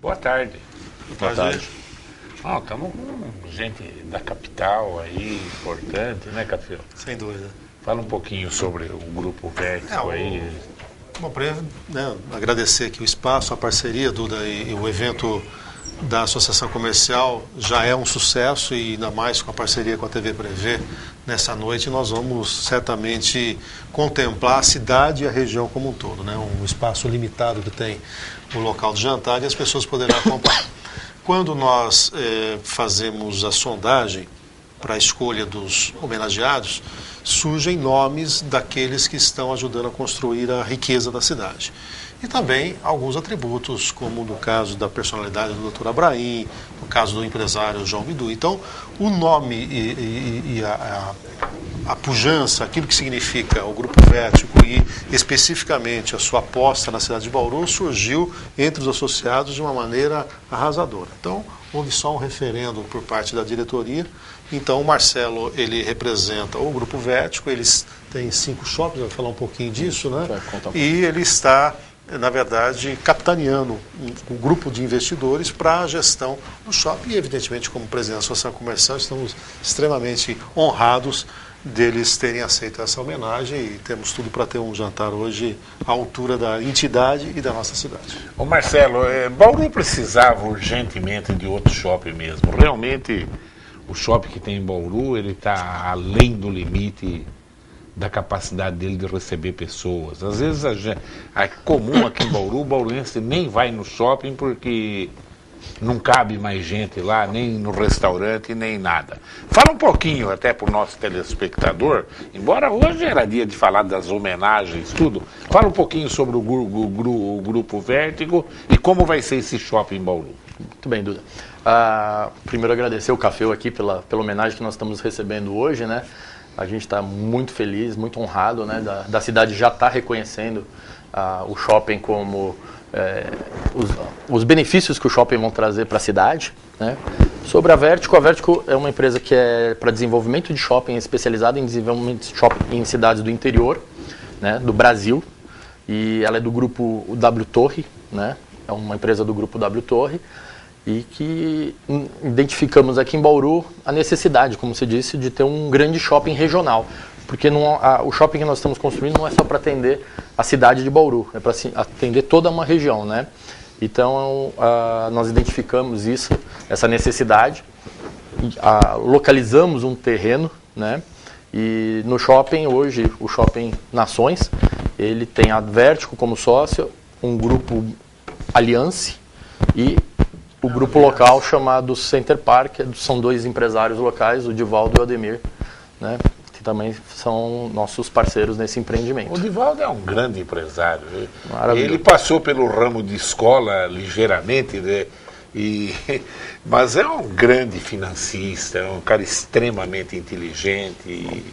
Boa tarde. Boa tarde. Estamos com gente da capital aí, importante, né, Café? Sem dúvida. Fala um pouquinho sobre o Grupo Vértigo aí. Bom, para agradecer aqui o espaço, a parceria, Duda, e o evento da Associação Comercial já é um sucesso, e ainda mais com a parceria com a TV Prevê. Nessa noite nós vamos certamente contemplar a cidade e a região como um todo, né? Um espaço limitado que tem o local de jantar e as pessoas poderão acompanhar. Quando nós fazemos a sondagem para a escolha dos homenageados, surgem nomes daqueles que estão ajudando a construir a riqueza da cidade. E também alguns atributos, como no caso da personalidade do Dr. Abraim, no caso do empresário João Bidu. Então, o nome e a pujança, aquilo que significa o Grupo Vértigo e especificamente a sua aposta na cidade de Bauru, surgiu entre os associados de uma maneira arrasadora. Então, houve só um referendo por parte da diretoria. Então, o Marcelo, ele representa o Grupo Vértigo, eles têm 5 shoppings, vai falar um pouquinho disso, né? E ele está, na verdade, capitaneando um grupo de investidores para a gestão do shopping. E, evidentemente, como presidente da Associação Comercial, estamos extremamente honrados deles terem aceito essa homenagem, e temos tudo para ter um jantar hoje à altura da entidade e da nossa cidade. Ô Marcelo, Bauru precisava urgentemente de outro shopping mesmo. Realmente, o shopping que tem em Bauru, ele está além do limite da capacidade dele de receber pessoas. Às vezes é comum aqui em Bauru, o bauruense nem vai no shopping porque não cabe mais gente lá, nem no restaurante, nem nada. Fala um pouquinho até para o nosso telespectador, embora hoje era dia de falar das homenagens, tudo. Fala um pouquinho sobre o Grupo Vértigo e como vai ser esse shopping em Bauru. Muito bem, Duda. Primeiro agradecer o Café aqui pela homenagem que nós estamos recebendo hoje, né? A gente está muito feliz, muito honrado, né? Da cidade já estar reconhecendo o shopping como os benefícios que o shopping vão trazer para a cidade, né? Sobre a Vértigo é uma empresa que é para desenvolvimento de shopping, especializada em desenvolvimento de shopping em cidades do interior, né? Do Brasil, e ela é do grupo W Torre, né? É uma empresa do grupo W Torre, e que identificamos aqui em Bauru a necessidade, como você disse, de ter um grande shopping regional, porque o shopping que nós estamos construindo não é só para atender a cidade de Bauru, é para atender toda uma região, né? Então, nós identificamos essa necessidade, localizamos um terreno, né? E no shopping, hoje, o Shopping Nações, ele tem a Vértigo como sócio, um grupo Aliança e o grupo local chamado Center Park. São 2 empresários locais, o Divaldo e o Ademir, né? Que também são nossos parceiros nesse empreendimento. O Divaldo é um grande empresário. Ele passou pelo ramo de escola ligeiramente, né? Mas é um grande financista, é um cara extremamente inteligente.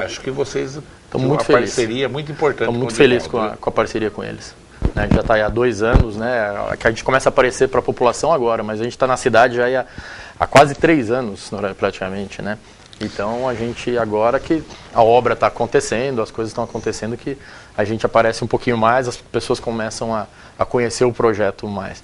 Acho que vocês têm uma parceria muito importante. Estamos muito felizes com a parceria com eles. Né, já está aí há 2 anos, né, que a gente começa a aparecer para a população agora, mas a gente está na cidade já há quase 3 anos, praticamente, né? Então a gente, agora que a obra está acontecendo, as coisas estão acontecendo, que a gente aparece um pouquinho mais, as pessoas começam a conhecer o projeto mais.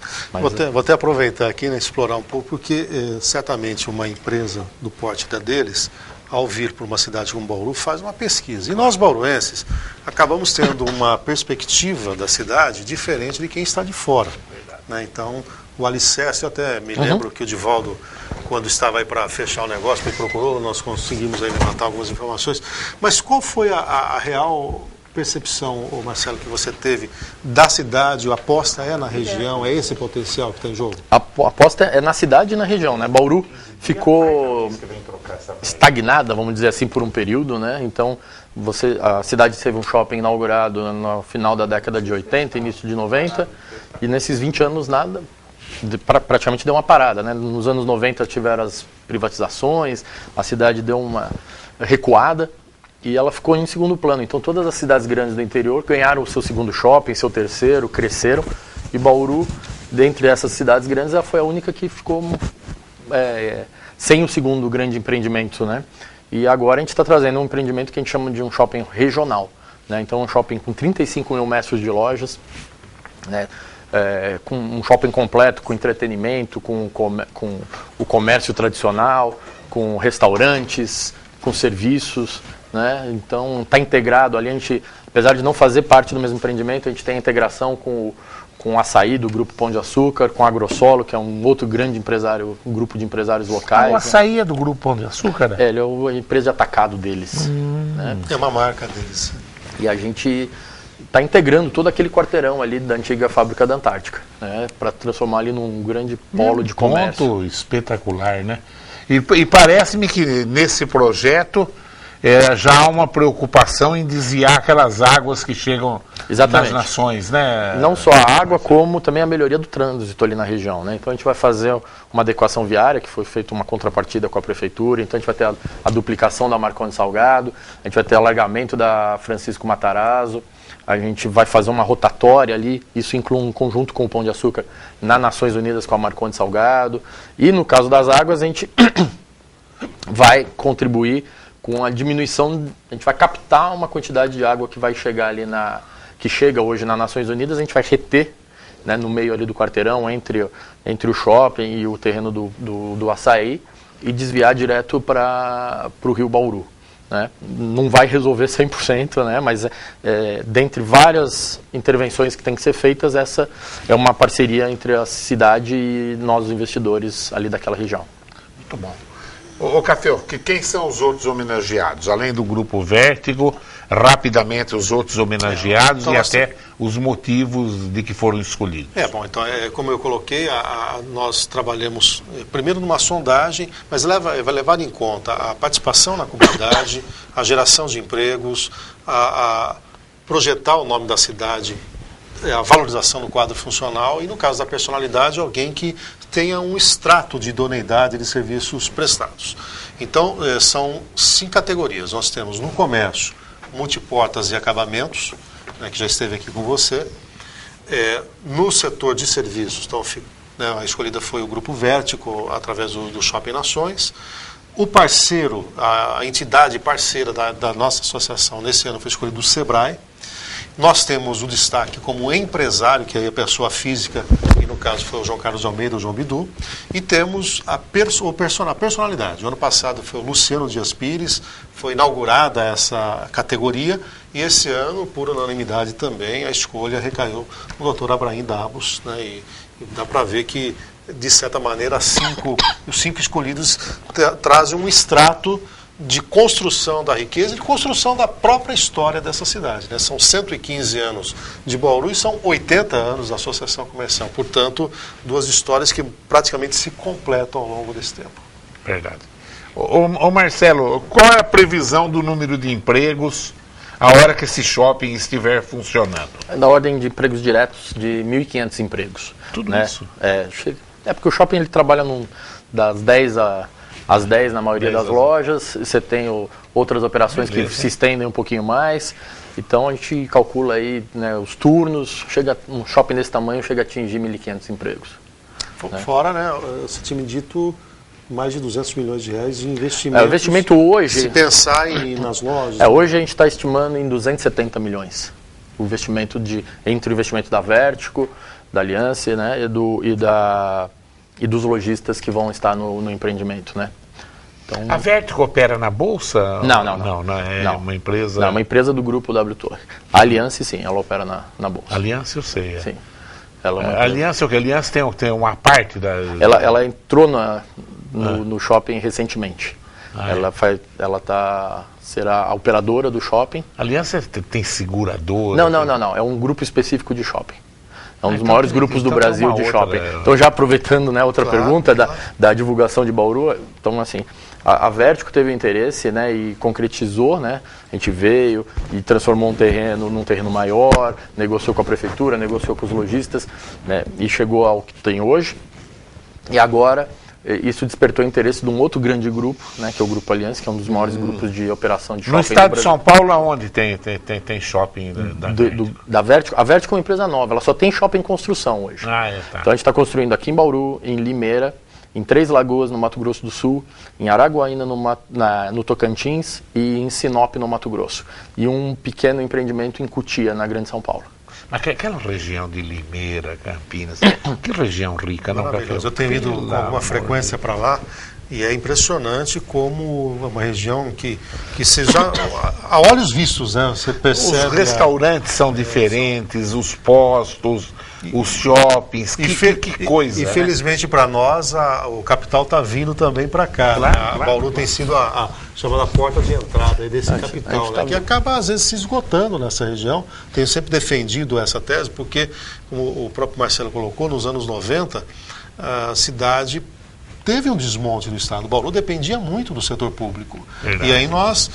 Vou até aproveitar aqui, né, explorar um pouco, porque certamente uma empresa do porte deles, ao vir para uma cidade como Bauru, faz uma pesquisa. E nós, bauruenses, acabamos tendo uma perspectiva da cidade diferente de quem está de fora, né? Então, o alicerce, eu até me lembro que o Divaldo, quando estava aí para fechar o negócio, me procurou, nós conseguimos aí levantar algumas informações. Mas qual foi a real percepção, Marcelo, que você teve da cidade? A aposta é na região, é esse potencial que está em jogo? A aposta é na cidade e na região, né? Bauru ficou estagnada, vamos dizer assim, por um período, né? Então, a cidade teve um shopping inaugurado no final da década de 80, início de 90, e nesses 20 anos nada, praticamente deu uma parada, né? Nos anos 90 tiveram as privatizações, a cidade deu uma recuada, e ela ficou em segundo plano. Então todas as cidades grandes do interior ganharam o seu segundo shopping, seu terceiro, cresceram, e Bauru, dentre essas cidades grandes, ela foi a única que ficou sem o segundo grande empreendimento, né? E agora a gente está trazendo um empreendimento que a gente chama de um shopping regional, né? Então um shopping com 35 mil metros de lojas, né? com um shopping completo, com entretenimento, com o comércio tradicional, com restaurantes, com serviços, né? Então está integrado ali. A gente, apesar de não fazer parte do mesmo empreendimento, a gente tem a integração com o açaí do Grupo Pão de Açúcar, com a Agrosolo, que é um outro grande empresário, um grupo de empresários locais. O açaí é do Grupo Pão de Açúcar, né? Ele é a empresa de atacado deles. Né? É uma marca deles. E a gente está integrando todo aquele quarteirão ali da antiga fábrica da Antártica, né? Para transformar ali num grande polo de comércio. Ponto espetacular, né? E parece-me que nesse projeto já há uma preocupação em desviar aquelas águas que chegam Exatamente. nas nações, né? Não só a água, como também a melhoria do trânsito ali na região, né? Então a gente vai fazer uma adequação viária, que foi feita uma contrapartida com a prefeitura, então a gente vai ter a duplicação da Marcondes Salgado, a gente vai ter alargamento da Francisco Matarazzo, a gente vai fazer uma rotatória ali, isso inclui um conjunto com o Pão de Açúcar nas Nações Unidas com a Marcondes Salgado, e no caso das águas a gente vai contribuir com a diminuição, a gente vai captar uma quantidade de água que vai chegar ali que chega hoje nas Nações Unidas, a gente vai reter, né, no meio ali do quarteirão, entre o shopping e o terreno do açaí, e desviar direto para o Rio Bauru. Né? Não vai resolver 100%, né? Mas dentre várias intervenções que têm que ser feitas, essa é uma parceria entre a cidade e nós, os investidores ali daquela região. Muito bom. Ô Café, quem são os outros homenageados? Além do Grupo Vértigo, rapidamente os outros homenageados então, e até os motivos de que foram escolhidos. Bom, então, como eu coloquei, nós trabalhamos primeiro numa sondagem, mas vai levar em conta a participação na comunidade, a geração de empregos, a projetar o nome da cidade, a valorização do quadro funcional e, no caso da personalidade, alguém que tenha um extrato de idoneidade de serviços prestados. Então, são 5 categorias. Nós temos no comércio, multiportas e acabamentos, né, que já esteve aqui com você. No setor de serviços, então, a escolhida foi o Grupo Vértigo, através do Shopping Nações. O parceiro, a entidade parceira da nossa associação, nesse ano foi escolhido o Sebrae. Nós temos o destaque como empresário, que é a pessoa física, e no caso foi o João Carlos de Almeida, o João Bidu, e temos a personalidade. O ano passado foi o Luciano Dias Pires, foi inaugurada essa categoria, e esse ano, por unanimidade também, a escolha recaiu no Dr. Abraim Dabos, né, e dá para ver que, de certa maneira, os 5 escolhidos trazem um extrato de construção da riqueza e de construção da própria história dessa cidade. Né? São 115 anos de Bauru e são 80 anos da Associação Comercial. Portanto, 2 histórias que praticamente se completam ao longo desse tempo. Verdade. Ô Marcelo, qual é a previsão do número de empregos a hora que esse shopping estiver funcionando? Na ordem de empregos diretos, de 1.500 empregos. Tudo né? isso? Porque o shopping ele trabalha das 10 às 10 na maioria das lojas, você tem outras operações que se estendem um pouquinho mais, então a gente calcula aí, né, os turnos, um shopping desse tamanho chega a atingir 1.500 empregos. Fora, né, você tinha me dito mais de 200 milhões de reais de investimento. O investimento hoje... Se pensar nas lojas... Hoje a gente está estimando em 270 milhões, o investimento entre o investimento da Vértigo, da Aliança, né, e dos lojistas que vão estar no empreendimento, né? Então, a Vértigo opera na Bolsa? Não. É uma empresa... Não, é uma empresa do grupo W Torre. A Aliança, sim, ela opera na Bolsa. Aliança, eu sei. Sim. A Aliança, a Aliança tem uma parte da... Ela entrou no shopping recentemente. Será a operadora do shopping. A Aliança tem seguradora? Não. É um grupo específico de shopping. É um dos maiores grupos do Brasil de shopping. Então, já aproveitando, né, outra pergunta da divulgação de Bauru, então, assim, a Vértigo teve interesse, né, e concretizou, né, a gente veio e transformou um terreno num terreno maior, negociou com a prefeitura, negociou com os lojistas, né, e chegou ao que tem hoje. E agora, isso despertou o interesse de um outro grande grupo, né, que é o Grupo Aliança, que é um dos maiores grupos de operação de shopping no estado de São Paulo, aonde tem shopping da Vértigo? A Vértigo é uma empresa nova, ela só tem shopping em construção hoje. Tá. Então a gente está construindo aqui em Bauru, em Limeira, em Três Lagoas, no Mato Grosso do Sul, em Araguaína, no Tocantins, e em Sinop, no Mato Grosso. E um pequeno empreendimento em Cotia, na Grande São Paulo. Mas aquela região de Limeira, Campinas, que região rica, não, Maravilhoso. Eu tenho ido com alguma frequência para lá e é impressionante como uma região que seja a olhos vistos, né? Você percebe. Os restaurantes são diferentes, os postos, os shoppings, que coisa. Infelizmente, para nós, o capital está vindo também para cá. Claro, né? claro. Bauru tem sido a chamada porta de entrada aí desse capital, né? Que acaba, às vezes, se esgotando nessa região. Tenho sempre defendido essa tese, porque, como o próprio Marcelo colocou, nos anos 90, a cidade teve um desmonte do Estado. Bauru dependia muito do setor público. Verdade. E aí nós,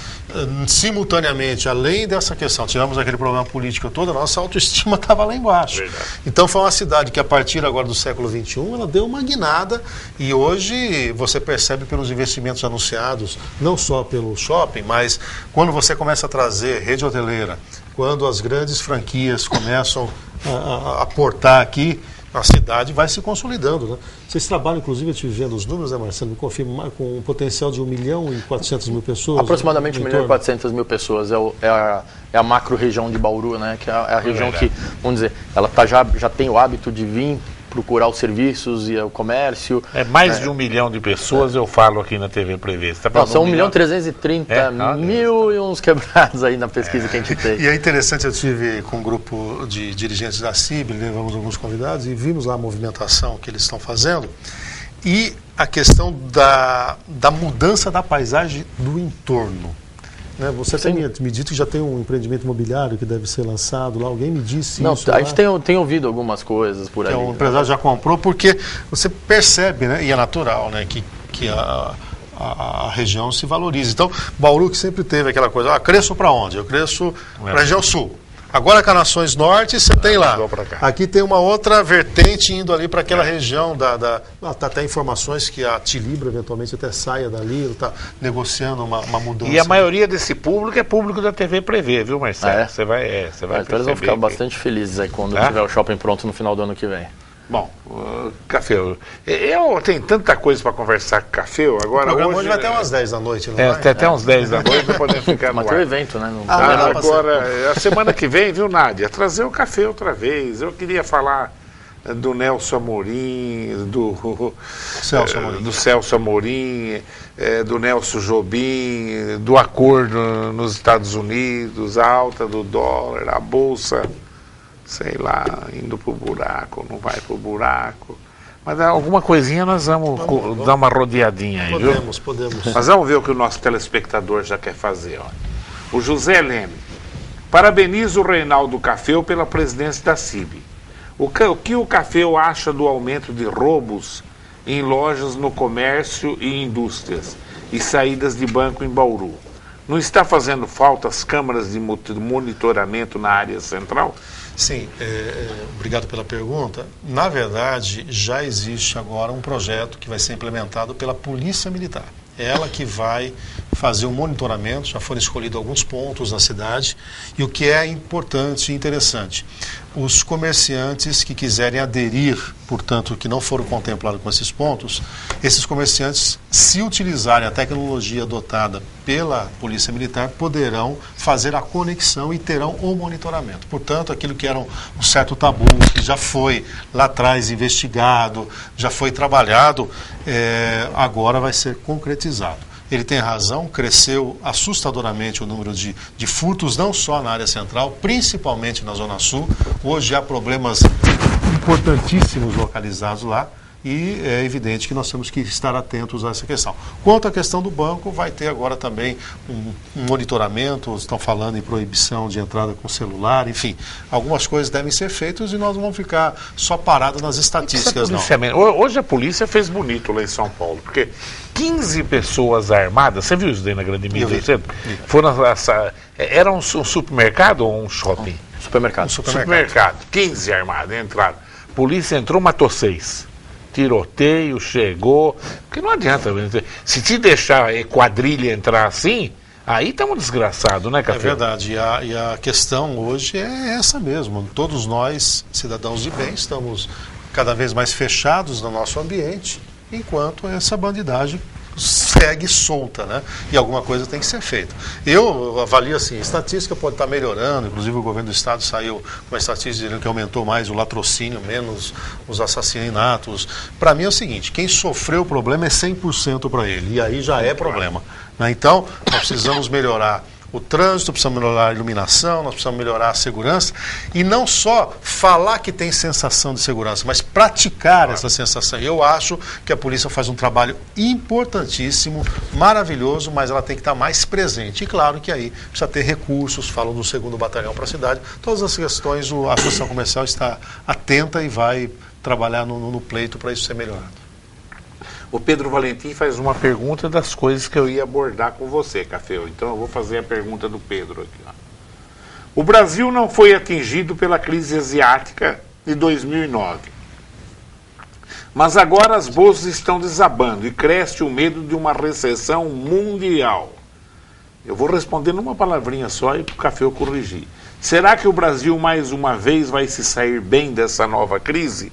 simultaneamente, além dessa questão, tivemos aquele problema político todo, a nossa autoestima estava lá embaixo. Verdade. Então foi uma cidade que, a partir agora do século XXI, ela deu uma guinada e hoje você percebe pelos investimentos anunciados, não só pelo shopping, mas quando você começa a trazer rede hoteleira, quando as grandes franquias começam a aportar aqui, a cidade vai se consolidando, né? Vocês trabalham, inclusive, eu estive vendo os números, né, Marcelo? Me confirma, com um potencial de 1.400.000 pessoas. Aproximadamente 1.400.000 pessoas. É a macro região de Bauru, né? Que é a região que, vamos dizer, ela já tem o hábito de vir procurar os serviços e o comércio. É mais de 1 milhão de pessoas, eu falo aqui na TV Prevê. São 1.330.000 e uns quebrados aí na pesquisa que a gente tem. E é interessante, eu estive com um grupo de dirigentes da CIB, levamos alguns convidados e vimos lá a movimentação que eles estão fazendo e a questão da mudança da paisagem do entorno. Né? Você tem me dito que já tem um empreendimento imobiliário que deve ser lançado lá, alguém me disse isso? A gente tem ouvido algumas coisas por aí. O empresário já comprou, porque você percebe, né, e é natural, né, que a região se valoriza. Então, Bauru que sempre teve aquela coisa, cresço para onde? Eu cresço para a região sul. Agora, Canações Norte, você tem lá. Aqui tem uma outra vertente indo ali para aquela região Tá até informações que a Tilibra eventualmente até saia dali, ele está negociando uma mudança. E a maioria desse público é público da TV Prevê, viu, Marcelo? Você vai então eles vão ficar bastante felizes aí quando tiver o shopping pronto no final do ano que vem. Bom, Café, eu tenho tanta coisa para conversar com o Café. Agora, hoje vai até umas 10 da noite, não vai? Até uns 10 da noite não podemos ficar no ar. Mas tem o evento, né? Agora, a semana que vem, viu, Nádia? Trazer o Café outra vez. Eu queria falar do Nelson Amorim, do Celso Amorim, do Nelson Jobim, do acordo nos Estados Unidos, a alta do dólar, a bolsa, sei lá, indo pro buraco, não vai pro buraco. Mas alguma coisinha nós vamos dar uma rodeadinha aí, viu? Podemos. Mas vamos ver o que o nosso telespectador já quer fazer. Ó. O José Leme. Parabenizo o Reinaldo Café pela presidência da CIB. O que o Café acha do aumento de roubos em lojas no comércio e indústrias e saídas de banco em Bauru? Não está fazendo falta as câmaras de monitoramento na área central? Sim, obrigado pela pergunta. Na verdade, já existe agora um projeto que vai ser implementado pela Polícia Militar. Ela que vai fazer o monitoramento, já foram escolhidos alguns pontos na cidade, e o que é importante e interessante, os comerciantes que quiserem aderir, portanto, que não foram contemplados com esses pontos, esses comerciantes, se utilizarem a tecnologia adotada pela Polícia Militar, poderão fazer a conexão e terão o monitoramento. Portanto, aquilo que era um certo tabu, que já foi lá atrás investigado, já foi trabalhado, agora vai ser concretizado. Ele tem razão, cresceu assustadoramente o número de furtos, não só na área central, principalmente na Zona Sul. Hoje há problemas importantíssimos localizados lá e é evidente que nós temos que estar atentos a essa questão. Quanto à questão do banco, vai ter agora também um monitoramento, estão falando em proibição de entrada com celular, enfim, algumas coisas devem ser feitas e nós não vamos ficar só parados nas estatísticas, não. Hoje a polícia fez bonito lá em São Paulo, porque 15 pessoas armadas, você viu isso daí na grande mídia? Foram era um supermercado ou um shopping? Supermercado. 15 armados entraram. Polícia entrou, matou 6. Tiroteio, chegou. Porque não adianta. Se te deixar quadrilha entrar assim, aí estamos desgraçados, né, Café? É verdade. E a questão hoje é essa mesmo. Todos nós, cidadãos de bem, estamos cada vez mais fechados no nosso ambiente, enquanto essa bandidagem segue solta, né? E alguma coisa tem que ser feita. Eu avalio assim, a estatística pode estar melhorando, inclusive o governo do estado saiu com uma estatística dizendo que aumentou mais o latrocínio, menos os assassinatos. Para mim é o seguinte, quem sofreu o problema é 100% para ele, e aí já é problema, né? Então, nós precisamos melhorar o trânsito, precisamos melhorar a iluminação, nós precisamos melhorar a segurança, e não só falar que tem sensação de segurança, mas praticar essa sensação. Eu acho que a polícia faz um trabalho importantíssimo, maravilhoso, mas ela tem que estar mais presente. E claro que aí precisa ter recursos, falam do 2º Batalhão para a cidade, todas as questões a Associação Comercial está atenta e vai trabalhar no pleito para isso ser melhorado. O Pedro Valentim faz uma pergunta das coisas que eu ia abordar com você, Cafeu. Então eu vou fazer a pergunta do Pedro aqui. Ó. O Brasil não foi atingido pela crise asiática de 2009. Mas agora as bolsas estão desabando e cresce o medo de uma recessão mundial. Eu vou responder numa palavrinha só e para o Cafeu corrigir. Será que o Brasil mais uma vez vai se sair bem dessa nova crise?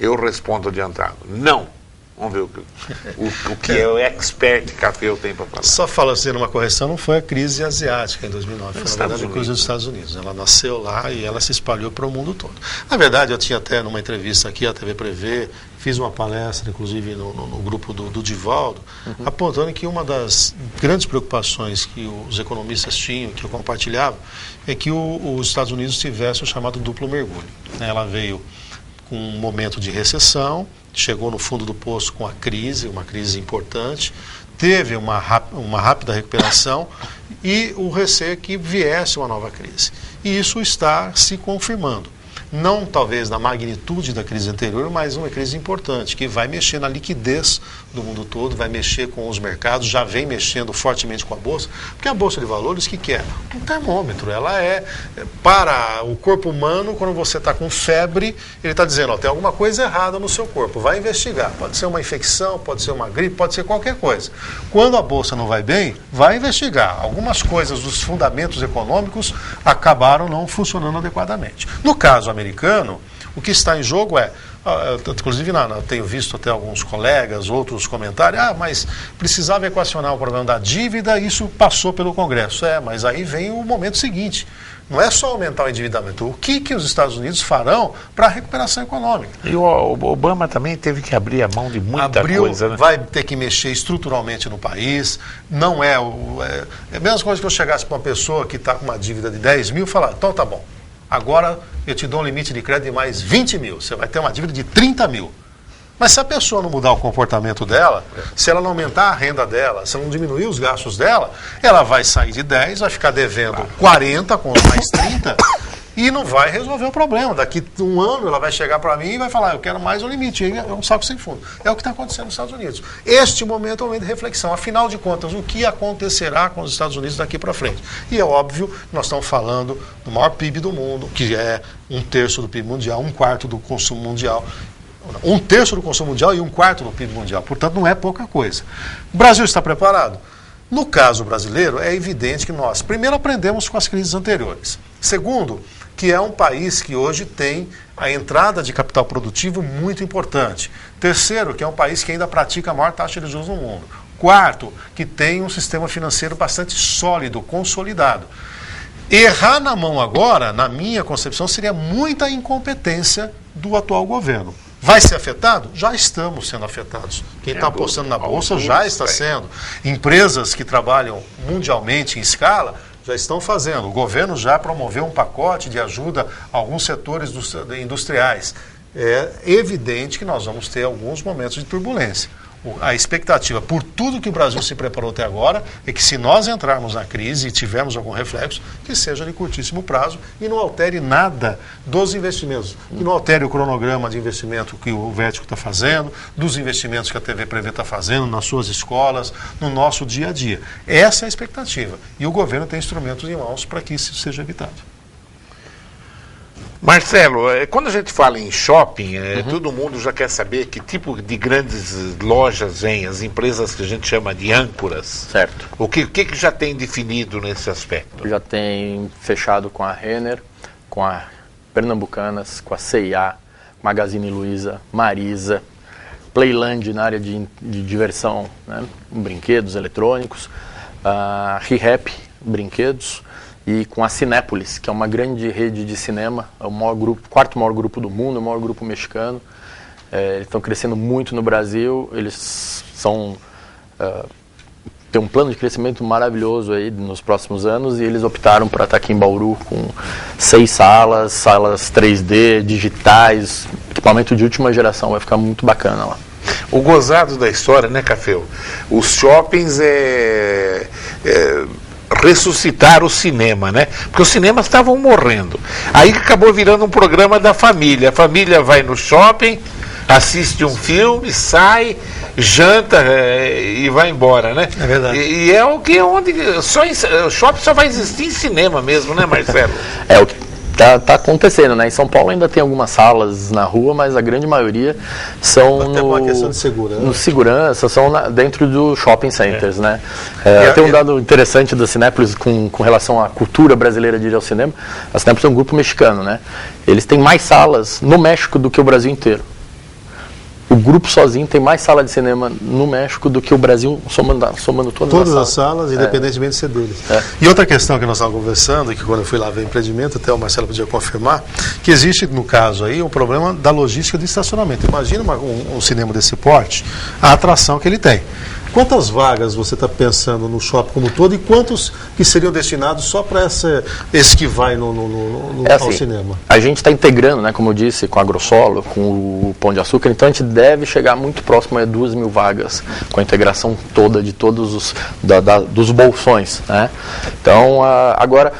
Eu respondo adiantado, não. Vamos ver o que o expert Cafeu tem para falar. Só fazendo uma correção, não foi a crise asiática em 2009, foi na verdade a crise dos Estados Unidos. Ela nasceu lá e ela se espalhou para o mundo todo. Na verdade, eu tinha até numa entrevista aqui, a TV Prevê, fiz uma palestra, inclusive no grupo do Divaldo, apontando que uma das grandes preocupações que os economistas tinham, que eu compartilhava, é que os Estados Unidos tivessem o chamado duplo mergulho. Ela veio com um momento de recessão, chegou no fundo do poço com a crise, uma crise importante, teve uma rápida recuperação e o receio é que viesse uma nova crise. E isso está se confirmando. Não talvez na magnitude da crise anterior, mas uma crise importante, que vai mexer na liquidez do mundo todo, vai mexer com os mercados, já vem mexendo fortemente com a Bolsa, porque a Bolsa de Valores, o que é? Um termômetro. Ela é, para o corpo humano, quando você está com febre, ele está dizendo, ó, tem alguma coisa errada no seu corpo, vai investigar. Pode ser uma infecção, pode ser uma gripe, pode ser qualquer coisa. Quando a Bolsa não vai bem, vai investigar. Algumas coisas dos fundamentos econômicos acabaram não funcionando adequadamente. No caso americano, o que está em jogo é, inclusive tenho visto até alguns colegas, outros comentários, mas precisava equacionar o problema da dívida, isso passou pelo Congresso. Mas aí vem o momento seguinte, não é só aumentar o endividamento, o que os Estados Unidos farão para a recuperação econômica? E o Obama também teve que abrir a mão de muita coisa, né? Vai ter que mexer estruturalmente no país, não é a mesma coisa que eu chegasse para uma pessoa que está com uma dívida de 10 mil e falar, então tá bom, agora eu te dou um limite de crédito de mais 20 mil, você vai ter uma dívida de 30 mil. Mas se a pessoa não mudar o comportamento dela, se ela não aumentar a renda dela, se ela não diminuir os gastos dela, ela vai sair de 10, vai ficar devendo 40 com mais 30 e não vai resolver o problema. Daqui a um ano ela vai chegar para mim e vai falar, eu quero mais um limite, é um saco sem fundo. É o que está acontecendo nos Estados Unidos. Este momento é um momento de reflexão. Afinal de contas, o que acontecerá com os Estados Unidos daqui para frente? E é óbvio, nós estamos falando do maior PIB do mundo, que é 1/3 do PIB mundial, 1/4 do consumo mundial. 1/3 do consumo mundial e 1/4 do PIB mundial. Portanto, não é pouca coisa. O Brasil está preparado? No caso brasileiro, é evidente que nós, primeiro, aprendemos com as crises anteriores. Segundo, que é um país que hoje tem a entrada de capital produtivo muito importante. Terceiro, que é um país que ainda pratica a maior taxa de juros no mundo. Quarto, que tem um sistema financeiro bastante sólido, consolidado. Errar na mão agora, na minha concepção, seria muita incompetência do atual governo. Vai ser afetado? Já estamos sendo afetados. Quem está apostando na Bolsa já está sendo. Empresas que trabalham mundialmente em escala já estão fazendo. O governo já promoveu um pacote de ajuda a alguns setores industriais. É evidente que nós vamos ter alguns momentos de turbulência. A expectativa, por tudo que o Brasil se preparou até agora, é que se nós entrarmos na crise e tivermos algum reflexo, que seja de curtíssimo prazo e não altere nada dos investimentos. Que não altere o cronograma de investimento que o Vertigo está fazendo, dos investimentos que a TV Prevê está fazendo nas suas escolas, no nosso dia a dia. Essa é a expectativa. E o governo tem instrumentos em mãos para que isso seja evitado. Marcelo, quando a gente fala em shopping, todo mundo já quer saber que tipo de grandes lojas vêm, as empresas que a gente chama de âncoras. Certo. O que já tem definido nesse aspecto? Já tem fechado com a Renner, com a Pernambucanas, com a C&A, Magazine Luiza, Marisa, Playland na área de diversão, né? Brinquedos eletrônicos, ReHap, brinquedos, e com a Cinépolis, que é uma grande rede de cinema, é o maior grupo, quarto maior grupo do mundo, o maior grupo mexicano. Eles estão crescendo muito no Brasil, eles têm um plano de crescimento maravilhoso aí nos próximos anos, e eles optaram por estar aqui em Bauru com 6 salas 3D, digitais, equipamento de última geração, vai ficar muito bacana lá. O gozado da história, né, Café? Os shoppings ressuscitaram o cinema, né? Porque os cinemas estavam morrendo. Aí acabou virando um programa da família. A família vai no shopping, assiste um filme, sai, janta e vai embora, né? É verdade. E é o que o shopping só vai existir em cinema mesmo, né, Marcelo? É o que tá acontecendo, né? Em São Paulo ainda tem algumas salas na rua, mas a grande maioria são até uma questão de segurança. No segurança, são dentro do shopping centers, né? Tem um dado interessante da Cinépolis com relação à cultura brasileira de ir ao cinema. A Cinépolis é um grupo mexicano, né? Eles têm mais salas no México do que o Brasil inteiro. O grupo sozinho tem mais sala de cinema no México do que o Brasil, somando todas as salas, independentemente de ser deles. E outra questão que nós estávamos conversando, e que quando eu fui lá ver o empreendimento, até o Marcelo podia confirmar, que existe, no caso aí, um problema da logística de estacionamento. Imagina um cinema desse porte, a atração que ele tem. Quantas vagas você está pensando no shopping como todo e quantos que seriam destinados só para esse que vai ao cinema? A gente está integrando, né, como eu disse, com a Grossolo, com o Pão de Açúcar, então a gente deve chegar muito próximo a 2.000 vagas, com a integração toda de todos dos bolsões, né? Então, agora,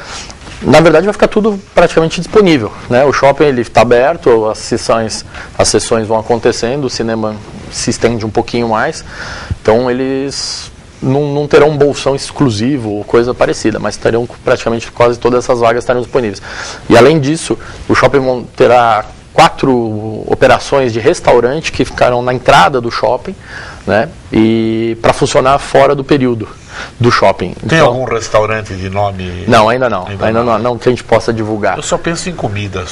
na verdade, vai ficar tudo praticamente disponível, né? O shopping está aberto, as sessões vão acontecendo, o cinema se estende um pouquinho mais, então eles não terão um bolsão exclusivo ou coisa parecida, mas terão praticamente quase todas essas vagas estarão disponíveis. E além disso, o shopping terá 4 operações de restaurante que ficarão na entrada do shopping, né? E para funcionar fora do período do shopping. Tem algum restaurante de nome? Não, ainda não que a gente possa divulgar. Eu só penso em comida.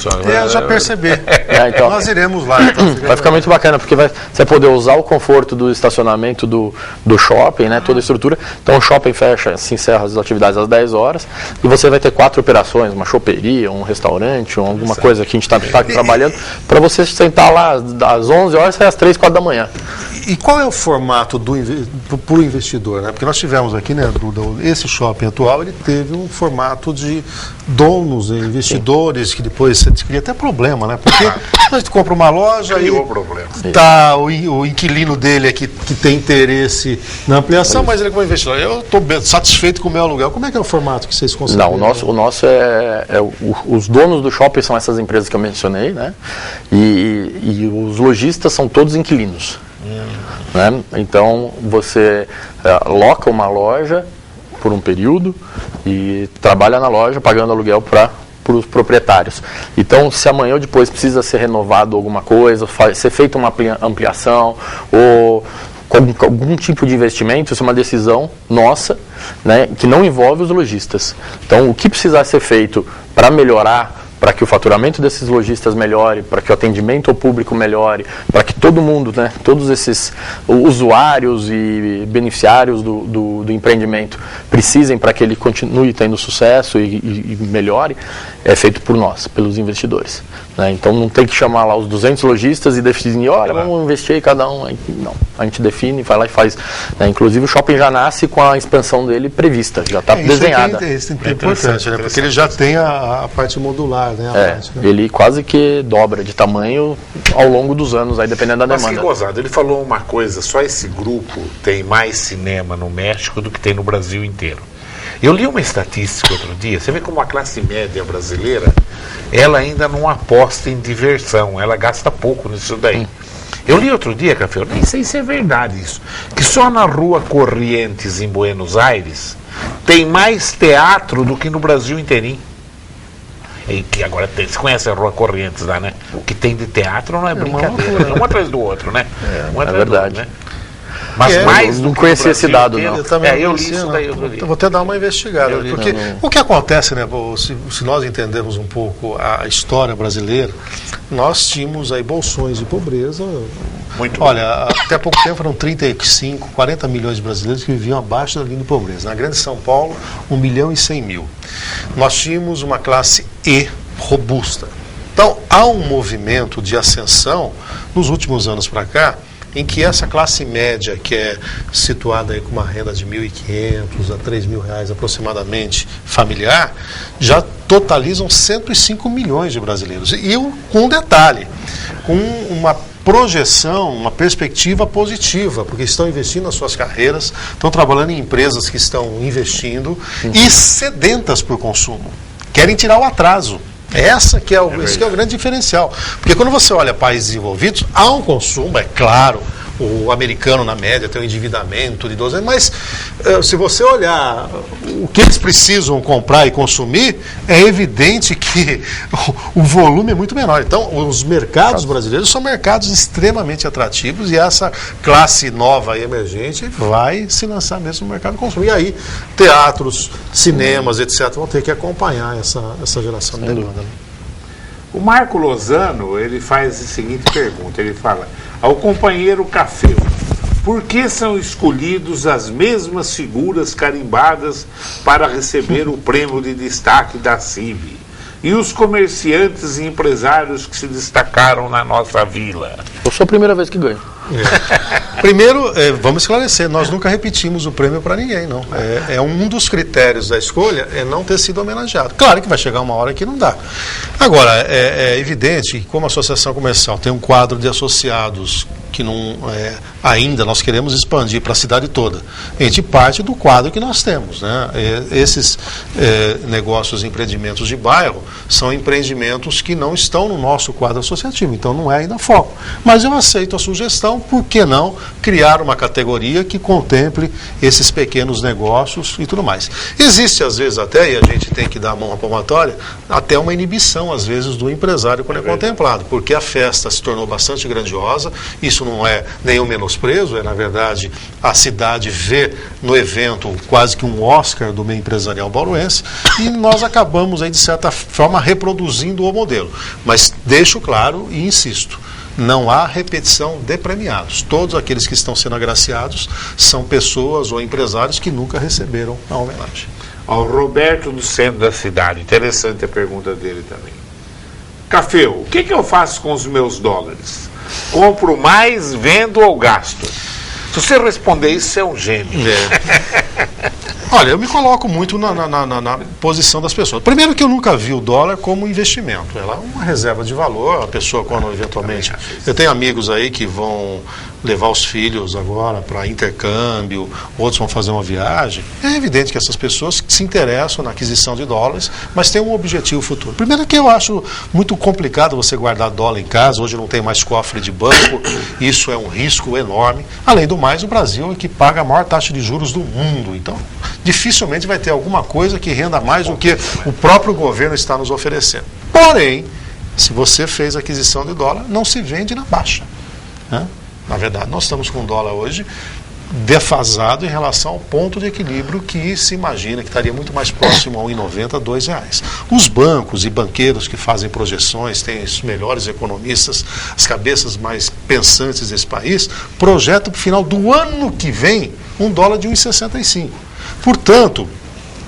Já percebi. Então, nós iremos lá. Então, vai ficar muito bacana, porque você vai poder usar o conforto do estacionamento do shopping, né, toda a estrutura. Então o shopping se encerra as atividades às 10 horas e você vai ter 4 operações, uma choperia, um restaurante, alguma coisa que a gente está trabalhando, para você sentar lá às 11 horas e sair às 3, 4 da manhã. E qual é o formato para o investidor, né? Porque nós tivemos aqui, né, esse shopping atual, ele teve um formato de donos, investidores, que depois você cria até problema, né? Porque a gente compra uma loja e tá o inquilino dele aqui que tem interesse na ampliação, mas ele como investidor, eu estou satisfeito com o meu aluguel. Como é que é o formato que vocês conseguem? Não, o nosso os donos do shopping são essas empresas que eu mencionei, né? E os lojistas são todos inquilinos. Né? Então você loca uma loja por um período e trabalha na loja pagando aluguel para os proprietários. Então, se amanhã ou depois precisa ser renovado alguma coisa, ser feita uma ampliação ou algum tipo de investimento, isso é uma decisão nossa, né, que não envolve os lojistas. Então, o que precisar ser feito para melhorar, para que o faturamento desses lojistas melhore, para que o atendimento ao público melhore, para que todo mundo, né, todos esses usuários e beneficiários do empreendimento precisem para que ele continue tendo sucesso e melhore, é feito por nós, pelos investidores. Né? Então não tem que chamar lá os 200 lojistas e definir, olha, vamos investir em cada um. Não, a gente define, vai lá e faz. Né? Inclusive o shopping já nasce com a expansão dele prevista, já está desenhada. Isso é importante, né? Porque ele já tem a parte modular. Né? Ele quase que dobra de tamanho ao longo dos anos, aí dependendo da demanda. Mas que gozado, ele falou uma coisa, só esse grupo tem mais cinema no México do que tem no Brasil inteiro. Eu li uma estatística outro dia, você vê como a classe média brasileira, ela ainda não aposta em diversão, ela gasta pouco nisso daí. Eu li outro dia, Café, eu nem sei se é verdade isso, que só na rua Corrientes, em Buenos Aires, tem mais teatro do que no Brasil inteirinho. E que agora você conhece a Rua Corrientes lá, né? O que tem de teatro não é brincadeira, um atrás do outro, né? É verdade. Do outro, né? Mas mais não conhecia esse dado, não. Eu também não eu li conhecia, isso não. daí outro dia. Eu vou até dar uma investigada. Eu li, Porque o que acontece, né, se nós entendermos um pouco a história brasileira, nós tínhamos aí bolsões de pobreza. Muito Olha, até pouco tempo eram 35, 40 milhões de brasileiros que viviam abaixo da linha de pobreza. Na Grande São Paulo, 1.100.000. Nós tínhamos uma classe E robusta. Então, há um movimento de ascensão nos últimos anos para cá, em que essa classe média, que é situada aí com uma renda de R$ 1.500 a R$ 3.000 aproximadamente familiar, já totalizam 105 milhões de brasileiros. E com um detalhe, com uma projeção, uma perspectiva positiva, porque estão investindo nas suas carreiras, estão trabalhando em empresas que estão investindo e sedentas por consumo. Querem tirar o atraso. Esse que é o grande diferencial. Porque quando você olha países desenvolvidos, há um consumo, é claro. O americano, na média, tem um endividamento de 12 anos, mas se você olhar o que eles precisam comprar e consumir, é evidente que o volume é muito menor. Então, os mercados brasileiros são mercados extremamente atrativos e essa classe nova e emergente vai se lançar mesmo no mercado de consumo. E aí, teatros, cinemas, etc., vão ter que acompanhar essa geração de demanda. Né? O Marco Lozano, ele faz a seguinte pergunta, ele fala: ao companheiro Cafeu, por que são escolhidos as mesmas figuras carimbadas para receber o prêmio de destaque da CIV? E os comerciantes e empresários que se destacaram na nossa vila? Eu sou a primeira vez que ganho. Primeiro, vamos esclarecer, nós nunca repetimos o prêmio para ninguém, não. Um dos critérios da escolha é não ter sido homenageado. Claro que vai chegar uma hora que não dá. Agora, é evidente que como a associação comercial tem um quadro de associados que não ainda nós queremos expandir para a cidade toda, a gente parte do quadro que nós temos, né? Esses negócios, empreendimentos de bairro, são empreendimentos que não estão no nosso quadro associativo, então não é ainda foco. Mas eu aceito a sugestão, por que não criar uma categoria que contemple esses pequenos negócios e tudo mais. Existe, às vezes, até, e a gente tem que dar a mão à palmatória, até uma inibição, às vezes, do empresário quando é contemplado, porque a festa se tornou bastante grandiosa, isso não é nenhum menosprezo, na verdade, a cidade vê no evento quase que um Oscar do meio empresarial bauruense, e nós acabamos, aí, de certa forma, reproduzindo o modelo. Mas deixo claro e insisto, não há repetição de premiados. Todos aqueles que estão sendo agraciados são pessoas ou empresários que nunca receberam a homenagem. Ao Roberto do centro da cidade, interessante a pergunta dele também. Cafeu, o que eu faço com os meus dólares? Compro mais, vendo ou gasto? Se você responder isso, você é um gênio. Olha, eu me coloco muito na posição das pessoas. Primeiro que eu nunca vi o dólar como investimento. Ela é uma reserva de valor. A pessoa, quando eventualmente... Eu tenho amigos aí que vão levar os filhos agora para intercâmbio, outros vão fazer uma viagem. É evidente que essas pessoas se interessam na aquisição de dólares, mas tem um objetivo futuro. Primeiro que eu acho muito complicado você guardar dólar em casa. Hoje não tem mais cofre de banco. Isso é um risco enorme. Além do mais, o Brasil é que paga a maior taxa de juros do mundo. Então, dificilmente vai ter alguma coisa que renda mais do que o próprio governo está nos oferecendo. Porém, se você fez aquisição de dólar, não se vende na baixa, né? Na verdade, nós estamos com o dólar hoje defasado em relação ao ponto de equilíbrio que se imagina que estaria muito mais próximo a R$ 1,90 a R$ 2,00. Os bancos e banqueiros que fazem projeções, têm os melhores economistas, as cabeças mais pensantes desse país, projetam para o final do ano que vem um dólar de 1,65. Portanto,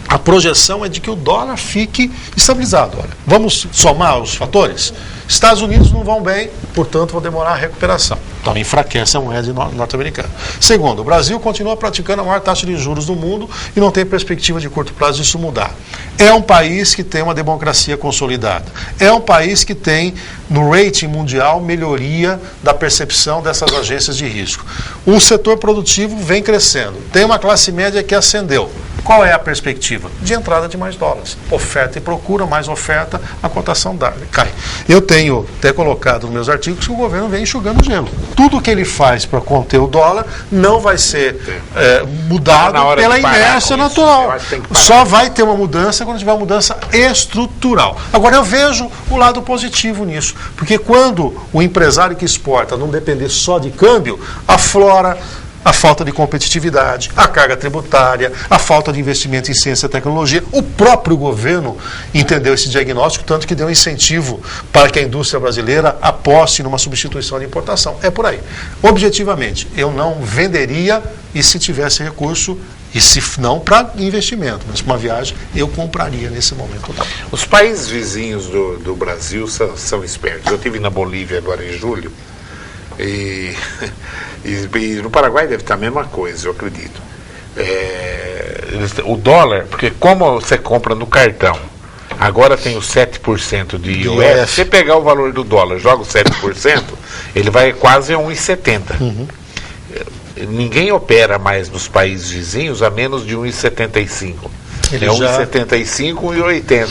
a projeção é de que o dólar fique estabilizado. Olha, vamos somar os fatores? Estados Unidos não vão bem, portanto, vão demorar a recuperação. Então, enfraquece a moeda norte-americana. Segundo, o Brasil continua praticando a maior taxa de juros do mundo e não tem perspectiva de curto prazo disso mudar. É um país que tem uma democracia consolidada. É um país que tem, no rating mundial, melhoria da percepção dessas agências de risco. O setor produtivo vem crescendo. Tem uma classe média que ascendeu. Qual é a perspectiva? De entrada de mais dólares. Oferta e procura, mais oferta, a cotação cai. Eu tenho até colocado nos meus artigos que o governo vem enxugando gelo. Tudo que ele faz para conter o dólar não vai ser mudado pela inércia natural. Só vai ter uma mudança quando tiver uma mudança estrutural. Agora, eu vejo o lado positivo nisso, porque quando o empresário que exporta não depender só de câmbio, aflora a falta de competitividade, a carga tributária, a falta de investimento em ciência e tecnologia. O próprio governo entendeu esse diagnóstico, tanto que deu um incentivo para que a indústria brasileira aposte numa substituição de importação. É por aí. Objetivamente, eu não venderia, e se tivesse recurso, e se não para investimento, mas para uma viagem, eu compraria nesse momento. Os países vizinhos do Brasil são espertos. Eu estive na Bolívia agora em julho, e no Paraguai deve estar a mesma coisa, eu acredito. O dólar, porque como você compra no cartão, agora tem o 7% de IOF, se você pegar o valor do dólar, joga o 7%, ele vai quase a 1,70. Ninguém opera mais nos países vizinhos a menos de 1,75. Ele é 1,75, 1,80.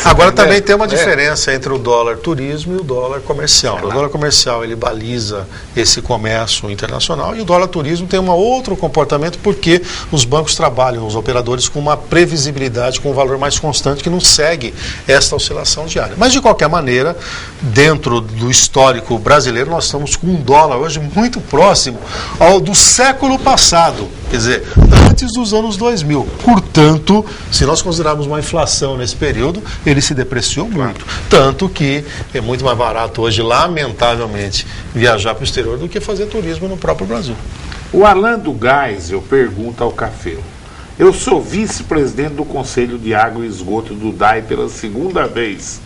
Agora também tem uma diferença entre o dólar turismo e o dólar comercial. Claro. O dólar comercial ele baliza esse comércio internacional, e o dólar turismo tem um outro comportamento, porque os bancos trabalham, os operadores, com uma previsibilidade, com um valor mais constante, que não segue esta oscilação diária. Mas de qualquer maneira, dentro do histórico brasileiro, nós estamos com um dólar hoje muito próximo ao do século passado, quer dizer, antes dos anos 2000. Portanto, se nós considerarmos uma inflação nesse período, ele se depreciou muito. Tanto que é muito mais barato hoje, lamentavelmente, viajar para o exterior do que fazer turismo no próprio Brasil. O Alain do Geisel pergunta ao Café: eu sou vice-presidente do Conselho de Água e Esgoto do DAI pela segunda vez.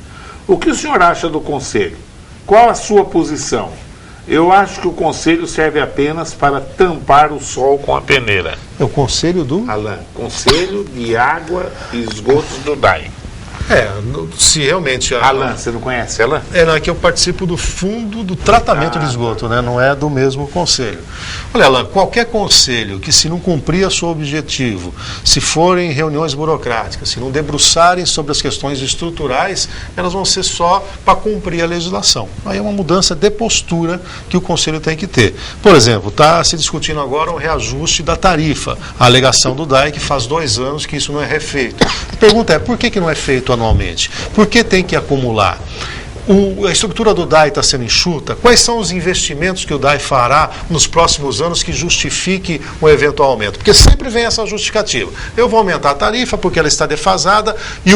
O que o senhor acha do Conselho? Qual a sua posição? Eu acho que o Conselho serve apenas para tampar o sol com a peneira. É o Conselho do... Alain, Conselho de Água e Esgotos do DAI. Se realmente... Alain, você não conhece Alain? Não, é que eu participo do fundo do tratamento de esgoto, né? Não é do mesmo conselho. Olha, Alain, qualquer conselho que, se não cumprir o seu objetivo, se forem reuniões burocráticas, se não debruçarem sobre as questões estruturais, elas vão ser só para cumprir a legislação. Aí é uma mudança de postura que o conselho tem que ter. Por exemplo, está se discutindo agora um reajuste da tarifa, a alegação do DAI, que faz 2 anos que isso não é refeito. A pergunta é, por que não é feito anualmente? Por que tem que acumular? A estrutura do DAI está sendo enxuta? Quais são os investimentos que o DAI fará nos próximos anos que justifique um eventual aumento? Porque sempre vem essa justificativa. Eu vou aumentar a tarifa porque ela está defasada e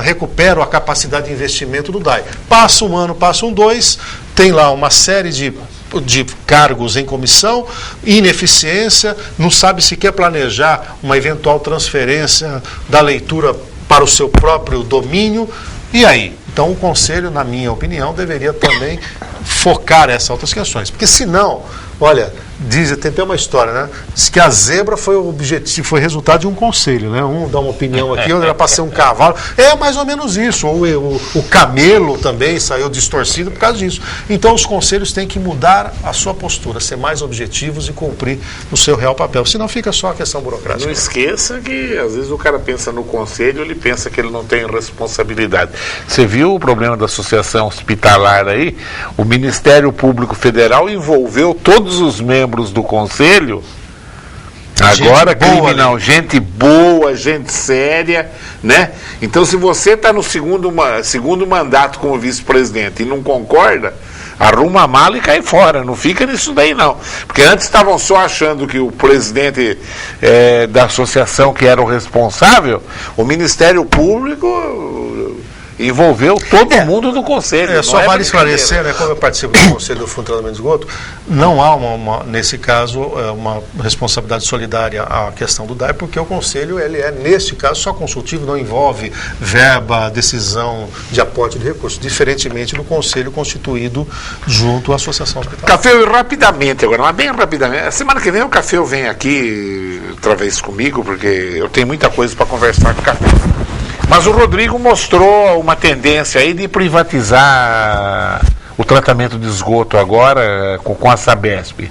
recupero a capacidade de investimento do DAI. Passa um ano, passa 2, tem lá uma série de cargos em comissão, ineficiência, não sabe sequer planejar uma eventual transferência da leitura para o seu próprio domínio. E aí? Então o Conselho, na minha opinião, deveria também focar essas outras questões. Porque senão, olha, tem até uma história, né? Diz que a zebra foi o objetivo, foi resultado de um conselho, né? Um dá uma opinião aqui, outro era para ser um cavalo. É mais ou menos isso. O camelo também saiu distorcido por causa disso. Então os conselhos têm que mudar a sua postura, ser mais objetivos e cumprir o seu real papel. Senão fica só a questão burocrática. Não esqueça que às vezes o cara pensa no conselho, ele pensa que ele não tem responsabilidade. Você viu o problema da associação hospitalar aí? O Ministério Público Federal envolveu todos os membros do conselho, agora criminal, gente boa, gente séria, né? Então, se você está no segundo mandato como vice-presidente e não concorda, arruma a mala e cai fora, não fica nisso daí não, porque antes estavam só achando que o presidente da associação que era o responsável, o Ministério Público envolveu todo mundo do conselho. Só vale esclarecer, né, como eu participo do Conselho do Fundo de Tratamento de Esgoto, não há, nesse caso, uma responsabilidade solidária à questão do DAI, porque o Conselho, ele é, neste caso, só consultivo, não envolve verba, decisão de aporte de recursos, diferentemente do Conselho constituído junto à Associação Hospitalar. Café, rapidamente agora, mas bem rapidamente, a semana que vem o Café vem aqui outra vez comigo, porque eu tenho muita coisa para conversar com o Café. Mas o Rodrigo mostrou uma tendência aí de privatizar o tratamento de esgoto agora com a Sabesp.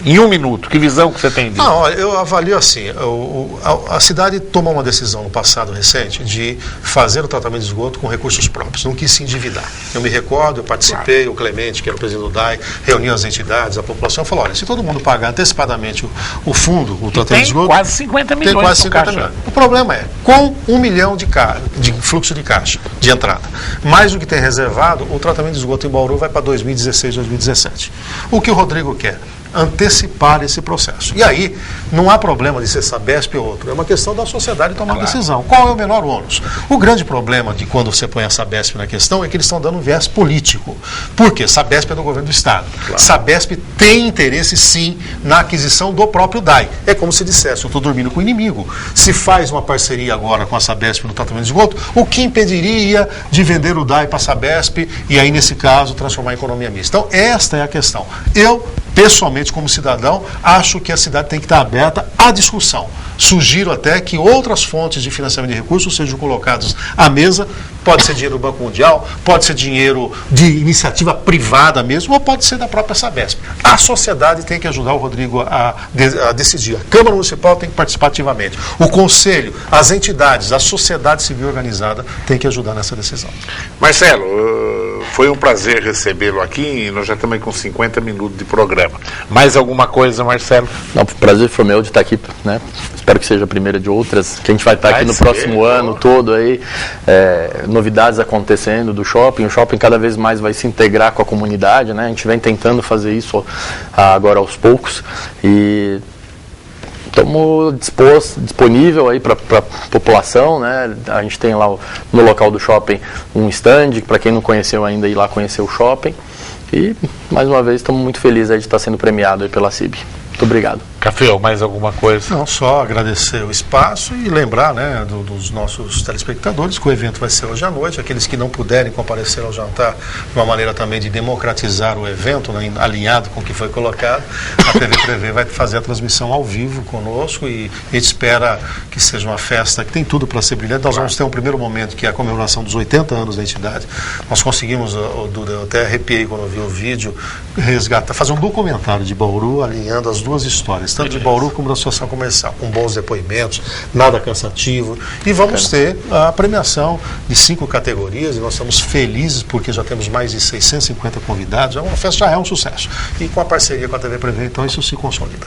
Em 1 minuto, que visão que você tem disso? Não, eu avalio assim, a cidade tomou uma decisão no passado recente de fazer o tratamento de esgoto com recursos próprios, não quis se endividar. Eu me recordo, eu participei, o Clemente, que era o presidente do DAI, reuniu as entidades, a população, falou, olha, se todo mundo pagar antecipadamente o fundo, o tratamento de esgoto... Tem quase 50 milhões. Tem quase 50 milhões. O problema é, com 1 milhão de fluxo de caixa, de entrada, mais do que tem reservado, o tratamento de esgoto em Bauru vai para 2016, 2017. O que o Rodrigo quer? antecipar esse processo. E aí, não há problema de ser Sabesp ou outro, é uma questão da sociedade tomar decisão. Qual é o menor ônus? O grande problema de quando você põe a Sabesp na questão é que eles estão dando um viés político. Por quê? Sabesp é do governo do Estado. Sabesp tem interesse, sim, na aquisição do próprio DAI. É como se dissesse, eu estou dormindo com o inimigo. Se faz uma parceria agora com a Sabesp no tratamento de esgoto, o que impediria de vender o DAI para a Sabesp e aí, nesse caso, transformar em economia mista? Então, esta é a questão. Eu, pessoalmente, como cidadão, acho que a cidade tem que estar aberta à discussão. Sugiro até que outras fontes de financiamento de recursos sejam colocadas à mesa. Pode ser dinheiro do Banco Mundial, pode ser dinheiro de iniciativa privada mesmo, ou pode ser da própria Sabesp. A sociedade tem que ajudar o Rodrigo a decidir. A Câmara Municipal tem que participar ativamente. O Conselho, as entidades, a sociedade civil organizada tem que ajudar nessa decisão. Marcelo, foi um prazer recebê-lo aqui e nós já estamos aí com 50 minutos de programa. Mais alguma coisa, Marcelo? Não, o prazer foi meu de estar aqui, né? Espero que seja a primeira de outras, que a gente vai estar aqui no próximo ano todo aí, novidades acontecendo do shopping. O shopping cada vez mais vai se integrar com a comunidade, né? A gente vem tentando fazer isso agora aos poucos e estamos disponível aí para a população, né? A gente tem lá no local do shopping um stand, para quem não conheceu ainda, ir lá conhecer o shopping. E, mais uma vez, estamos muito felizes aí de estar sendo premiado aí pela CIB. Muito obrigado. Café, mais alguma coisa? Não, só agradecer o espaço e lembrar, né, dos nossos telespectadores que o evento vai ser hoje à noite. Aqueles que não puderem comparecer ao jantar, uma maneira também de democratizar o evento, né, alinhado com o que foi colocado, a TV Prevê vai fazer a transmissão ao vivo conosco e a gente espera que seja uma festa que tem tudo para ser brilhante. Nós vamos ter um primeiro momento que é a comemoração dos 80 anos da entidade. Nós conseguimos, eu até arrepiei quando eu vi o vídeo, resgatar, fazer um documentário de Bauru alinhando as duas histórias, tanto de Bauru como da Associação Comercial, com bons depoimentos, nada cansativo. E vamos ter a premiação de 5 categorias, e nós estamos felizes porque já temos mais de 650 convidados. A festa já é um sucesso. E com a parceria com a TV Prevê, então isso se consolida.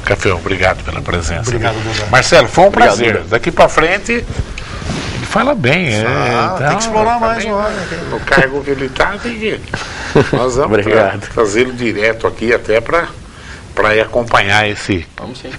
Café, obrigado pela presença. Obrigado, Duda. Marcelo, foi um Obrigado, prazer. Duda. Daqui para frente, ele fala bem. Tem que explorar mais também, um ano. no cargo que ele está, tem que... Nós vamos trazê-lo direto aqui até para acompanhar esse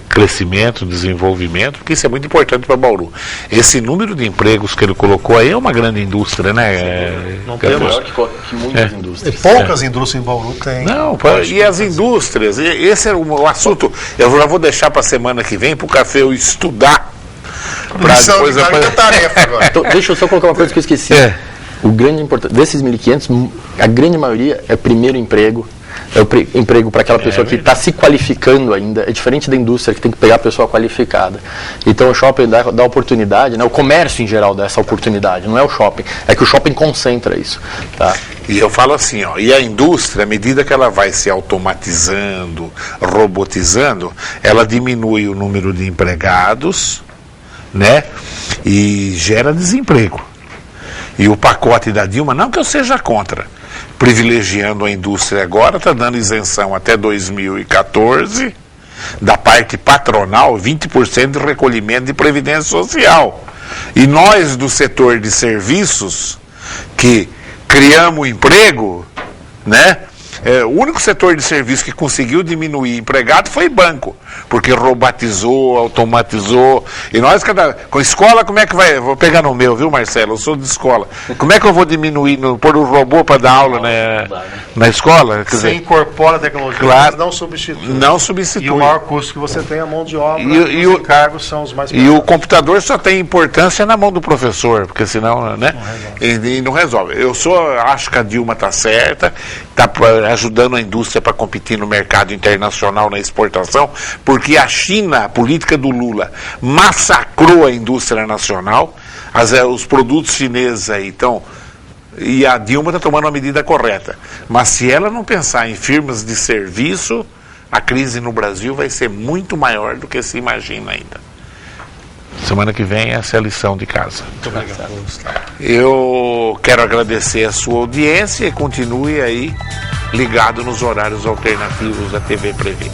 crescimento, desenvolvimento, porque isso é muito importante para Bauru. Esse número de empregos que ele colocou aí é uma grande indústria, né? Não temos Maior que muitas indústrias. E poucas indústrias em Bauru têm. Não, e as indústrias, esse é o assunto. Eu já vou deixar para a semana que vem para o Café eu estudar. Tarefa agora. Então, deixa eu só colocar uma coisa que eu esqueci. O grande importante desses 1.500, a grande maioria é primeiro emprego. É o emprego para aquela pessoa que está se qualificando ainda. É diferente da indústria, que tem que pegar a pessoa qualificada. Então o shopping dá oportunidade, né? O comércio em geral dá essa oportunidade, não é o shopping. É que o shopping concentra isso. Tá? E eu falo assim, ó, e a indústria, à medida que ela vai se automatizando, robotizando, ela diminui o número de empregados, né? E gera desemprego. E o pacote da Dilma, não que eu seja contra, privilegiando a indústria agora, está dando isenção até 2014, da parte patronal, 20% de recolhimento de previdência social. E nós, do setor de serviços, que criamos emprego, né? O único setor de serviço que conseguiu diminuir empregado foi banco, porque robotizou, automatizou. E nós, com a escola, como é que vai? Vou pegar no meu, viu, Marcelo? Eu sou de escola. Como é que eu vou diminuir, pôr o robô para dar aula na escola? Quer dizer, você incorpora a tecnologia, claro, mas não substitui. Não substitui. E o maior custo que você tem é a mão de obra, e os encargos são os mais pesados. E o computador só tem importância na mão do professor, porque senão, né? E não resolve. Acho que a Dilma está certa, está ajudando a indústria para competir no mercado internacional na exportação, porque a China, a política do Lula, massacrou a indústria nacional, os produtos chineses aí estão... E a Dilma está tomando a medida correta. Mas se ela não pensar em firmas de serviço, a crise no Brasil vai ser muito maior do que se imagina ainda. Semana que vem essa é a lição de casa. Muito obrigado. Eu quero agradecer a sua audiência e continue aí ligado nos horários alternativos da TV Prevê.